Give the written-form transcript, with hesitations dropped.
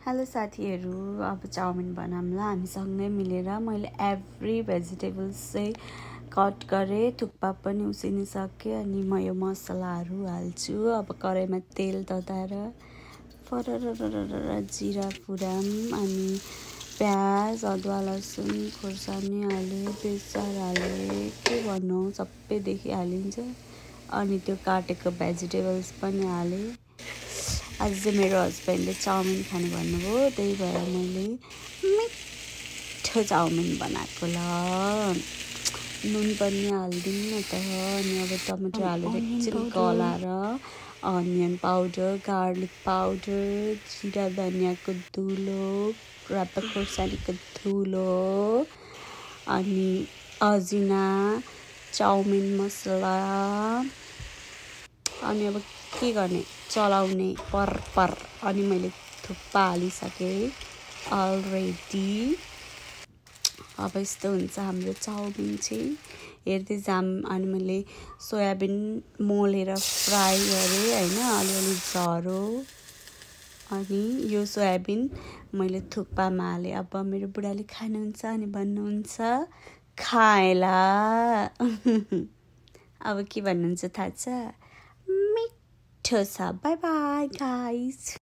Hello साथीहरू, अब chowmein बनाउँला हामी सँगै मिलेर। मैले एभ्री भेजिटेबल्स चाहिँ कट गरेँ, थुक्पा पनि उसिनिसकेँ। अनि म यो मसलाहरू हाल्छु। अब कराईमा तेल तताएर फरररररर जिरा फुराम, अनि प्याज, अदुवा लसुन खोर्सानी हालेँ, बेसार हालेँ, के भन्नु सबैदेखि हालिन्छ। अनि त्यो काटेको भेजिटेबल्स पनि हालेँ। आज चाहिँ मेरो हस्बेन्डले चाउमिन खानु भन्नुभयो, त्यही भएर मैले मिठो चाउमिन बनाएको ल। नुन पनि हालिदिउँ न त। अनि अब टमाटर हालेर एकछिन गलाएर अनियन पाउडर, गार्लिक पाउडर, जिरा धनियाँको धुलो, रातो खोर्सानीको धुलो, अनि अजिना, चाउमिन मसला, अनि अब के गर्ने, चलाउने पर। अनि मैले थुक्पा हालिसकेँ अलरेडी। अब यस्तो हुन्छ हाम्रो चाउमिन चाहिँ, हेर्दै जाम। अनि मैले सोयाबिन मोलेर फ्राई गरेँ होइन, अलिअलि झरो। अनि यो सोयाबिन मैले थुक्पामा हालेँ। अब मेरो बुढाले खानुहुन्छ अनि भन्नुहुन्छ खाएला। अब के भन्नुहुन्छ थाहा छ? मिठो छ। By by guys.